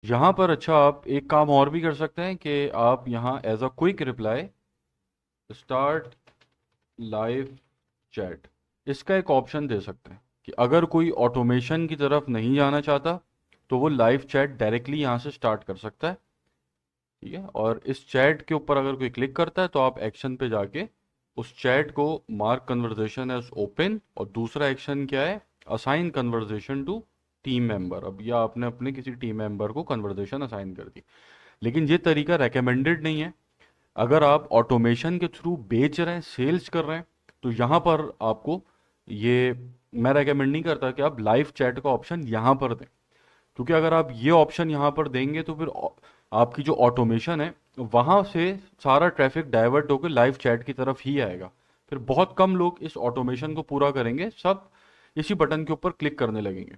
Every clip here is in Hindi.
यहाँ पर अच्छा आप एक काम और भी कर सकते हैं कि आप यहाँ as a quick reply start live chat, इसका एक ऑप्शन दे सकते हैं कि अगर कोई ऑटोमेशन की तरफ नहीं जाना चाहता तो वो लाइव चैट डायरेक्टली यहाँ से स्टार्ट कर सकता है। ठीक है, और इस चैट के ऊपर अगर कोई क्लिक करता है तो आप एक्शन पे जाके उस चैट को मार्क कन्वर्जेशन एज ओपन, और दूसरा एक्शन क्या है, assign conversation to team member. अब यह आपने अपने किसी टीम मेंबर को कन्वर्जेशन असाइन कर दी, लेकिन ये तरीका रेकमेंडेड नहीं है। अगर आप ऑटोमेशन के थ्रू बेच रहे हैं, सेल्स कर रहे हैं, तो यहाँ पर आपको ये, मैं रेकमेंड नहीं करता कि आप लाइव चैट का ऑप्शन यहाँ पर दें, क्योंकि अगर आप ये ऑप्शन यहाँ पर देंगे तो फिर आपकी जो ऑटोमेशन है वहाँ से सारा ट्रैफिक डाइवर्ट होकर लाइव चैट की तरफ ही आएगा। फिर बहुत कम लोग इस ऑटोमेशन को पूरा करेंगे, सब इसी बटन के ऊपर क्लिक करने लगेंगे।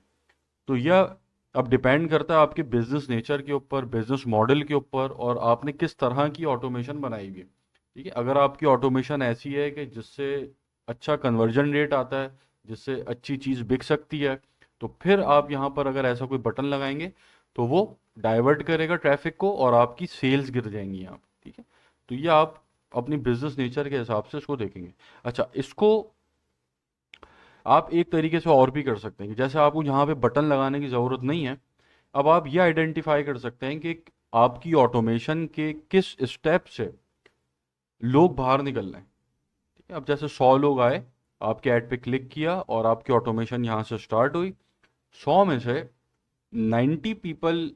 तो यह अब डिपेंड करता है आपके बिजनेस नेचर के ऊपर, बिजनेस मॉडल के ऊपर, और आपने किस तरह की ऑटोमेशन बनाई हुई है। ठीक है, अगर आपकी ऑटोमेशन ऐसी है कि जिससे अच्छा कन्वर्जन रेट आता है, जिससे अच्छी चीज़ बिक सकती है, तो फिर आप यहाँ पर अगर ऐसा कोई बटन लगाएंगे तो वो डाइवर्ट करेगा ट्रैफिक को और आपकी सेल्स गिर जाएंगी यहाँ पर। ठीक है, तो ये आप अपनी बिजनेस नेचर के हिसाब से इसको देखेंगे। अच्छा, इसको आप एक तरीके से और भी कर सकते हैं कि जैसे आपको यहाँ पे बटन लगाने की ज़रूरत नहीं है, अब आप ये आइडेंटिफाई कर सकते हैं कि आपकी ऑटोमेशन के किस स्टेप से लोग बाहर निकल रहे हैं। ठीक है, अब जैसे 100 लोग आए, आपके ऐड पे क्लिक किया और आपकी ऑटोमेशन यहाँ से स्टार्ट हुई, 100 में से 90 पीपल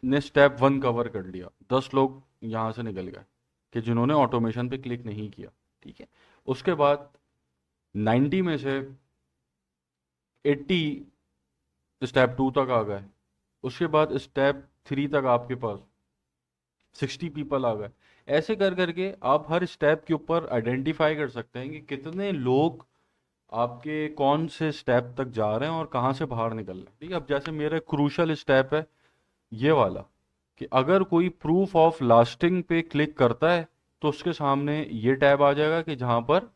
ने स्टेप 1 कवर कर लिया, 10 लोग यहाँ से निकल गए कि जिन्होंने ऑटोमेशन पे क्लिक नहीं किया। ठीक है, उसके बाद 90 में से 80 स्टेप 2 तक आ गए, उसके बाद स्टेप 3 तक आपके पास 60 पीपल आ गए। ऐसे कर करके आप हर स्टेप के ऊपर आइडेंटिफाई कर सकते हैं कि कितने लोग आपके कौन से स्टेप तक जा रहे हैं और कहाँ से बाहर निकल रहे हैं। ठीक है, अब जैसे मेरा क्रूशल स्टेप है ये वाला, कि अगर कोई प्रूफ ऑफ लास्टिंग पे क्लिक करता है तो उसके सामने ये टैब आ जाएगा कि जहां पर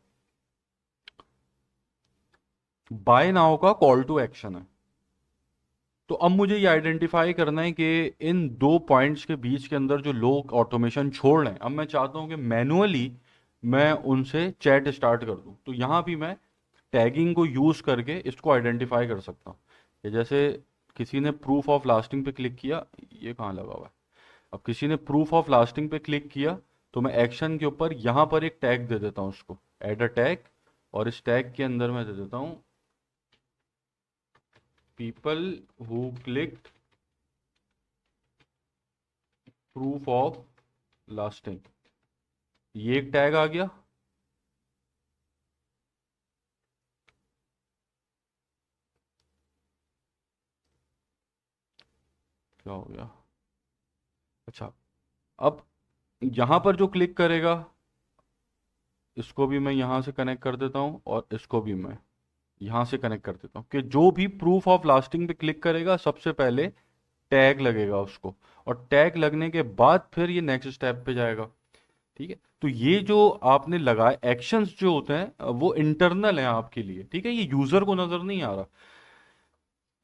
बाय नाउ का कॉल टू एक्शन है। तो अब मुझे ये आइडेंटिफाई करना है कि इन दो पॉइंट्स के बीच के अंदर जो लोग ऑटोमेशन छोड़ रहे हैं, अब मैं चाहता हूं कि मैनुअली मैं उनसे चैट स्टार्ट कर दूं, तो यहां भी मैं टैगिंग को यूज करके इसको आइडेंटिफाई कर सकता हूं कि जैसे किसी ने प्रूफ ऑफ लास्टिंग पे क्लिक किया, ये कहाँ लगा हुआ है, अब किसी ने प्रूफ ऑफ लास्टिंग पे क्लिक किया तो मैं एक्शन के ऊपर यहां पर एक टैग दे देता हूं उसको, एड अ टैग, और इस टैग के अंदर मैं दे देता हूं people who clicked proof of lasting. ये एक टैग आ गया। क्या हो गया, अच्छा, अब यहां पर जो क्लिक करेगा इसको भी मैं यहां से कनेक्ट कर देता हूं और इसको भी मैं यहां से कनेक्ट कर देता हूं कि जो भी प्रूफ ऑफ लास्टिंग पे क्लिक करेगा सबसे पहले टैग लगेगा उसको, और टैग लगने के बाद फिर ये नेक्स्ट स्टेप पे जाएगा। ठीक है, तो ये जो आपने लगाए एक्शंस जो होते हैं वो इंटरनल है आपके लिए। ठीक है, ये यूजर को नजर नहीं आ रहा।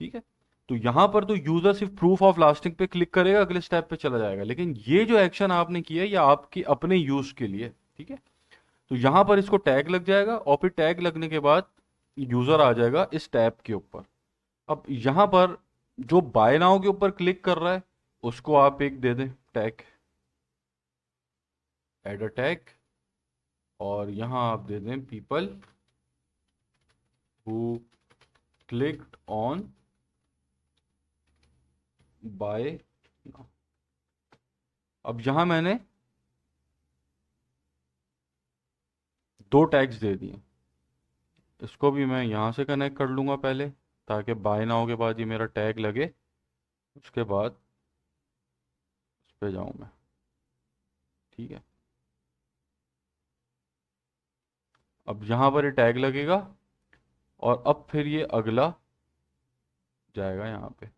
ठीक है, तो यहां पर तो यूजर सिर्फ प्रूफ ऑफ लास्टिंग पे क्लिक करेगा, अगले स्टेप पे चला जाएगा, लेकिन ये जो एक्शन आपने किया ये आपके अपने यूज के लिए। ठीक है, तो यहां पर इसको टैग लग जाएगा और फिर टैग लगने के बाद यूजर आ जाएगा इस टैब के ऊपर। अब यहां पर जो बाय नाउ के ऊपर क्लिक कर रहा है उसको आप एक दे दें टैग, एड अ टैग, और यहां आप दे दें people who clicked on buy. अब यहां मैंने दो टैग्स दे दिए, इसको भी मैं यहां से कनेक्ट कर लूंगा पहले, ताकि बाय नाउ के बाद ये मेरा टैग लगे, उसके बाद इस पे जाऊं मैं। ठीक है, अब यहां पर ये टैग लगेगा और अब फिर ये अगला जाएगा यहाँ पे।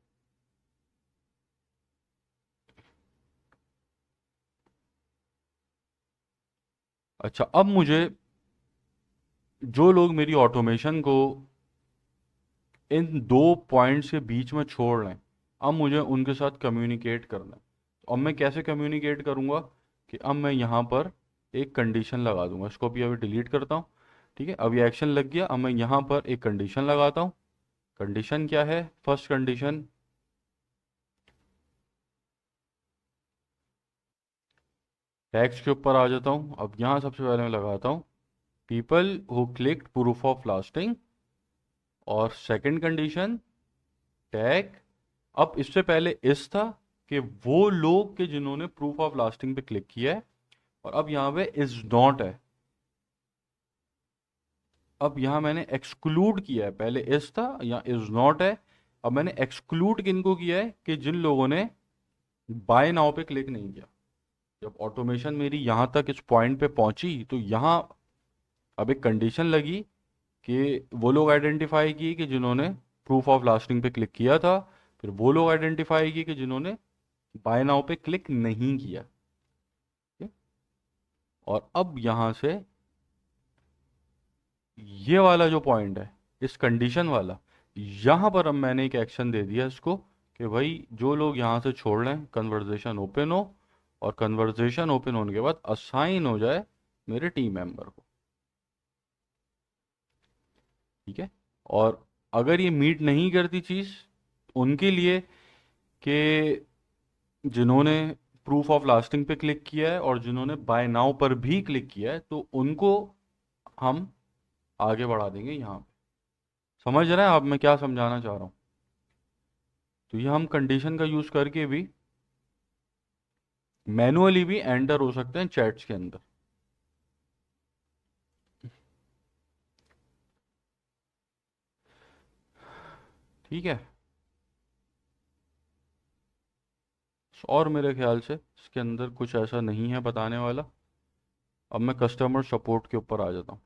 अच्छा, अब मुझे जो लोग मेरी ऑटोमेशन को इन दो पॉइंट्स के बीच में छोड़ रहे हैं, अब मुझे उनके साथ कम्युनिकेट करना है। तो अब मैं कैसे कम्युनिकेट करूँगा कि अब मैं यहाँ पर एक कंडीशन लगा दूंगा। इसको भी अभी डिलीट करता हूँ। ठीक है, अब ये एक्शन लग गया। अब मैं यहाँ पर एक कंडीशन लगाता हूँ। कंडीशन क्या है? फर्स्ट कंडीशन, टैक्स के ऊपर आ जाता हूँ। अब यहाँ सबसे पहले मैं लगाता हूँ people who clicked proof of lasting. और सेकंड कंडीशन टैग, अब इससे पहले इस था कि वो लोग के जिन्होंने प्रूफ ऑफ लास्टिंग पे क्लिक किया है, और अब यहाँ पे इज नॉट है। अब यहाँ मैंने एक्सक्लूड किया है, पहले इस था, यहाँ इज नॉट है। अब मैंने एक्सक्लूड किनको किया है कि जिन लोगों ने बाय नाउ पे क्लिक नहीं किया। जब ऑटोमेशन मेरी यहाँ तक इस पॉइंट पे पहुंची तो यहाँ अब एक कंडीशन लगी कि वो लोग आइडेंटिफाई किए कि जिन्होंने प्रूफ ऑफ लास्टिंग पे क्लिक किया था, फिर वो लोग आइडेंटिफाई किए कि जिन्होंने बाय नाउ पे क्लिक नहीं किया। ठीक है? और अब यहाँ से ये वाला जो पॉइंट है, इस कंडीशन वाला, यहाँ पर अब मैंने एक एक्शन दे दिया इसको कि भाई जो लोग यहाँ से छोड़ लें कन्वर्जेशन ओपन हो, और कन्वर्जेशन ओपन होने के बाद असाइन हो जाए मेरे टीम मेंबर को। ठीक है, और अगर ये मीट नहीं करती चीज़ उनके लिए कि जिन्होंने प्रूफ ऑफ लास्टिंग पे क्लिक किया है और जिन्होंने बाय नाउ पर भी क्लिक किया है, तो उनको हम आगे बढ़ा देंगे यहाँ पे। समझ रहे हैं आप मैं क्या समझाना चाह रहा हूँ? तो ये हम कंडीशन का यूज़ करके भी मैनुअली भी एंटर हो सकते हैं चैट्स के अंदर। ठीक है, और मेरे ख्याल से इसके अंदर कुछ ऐसा नहीं है बताने वाला। अब मैं कस्टमर सपोर्ट के ऊपर आ जाता हूँ।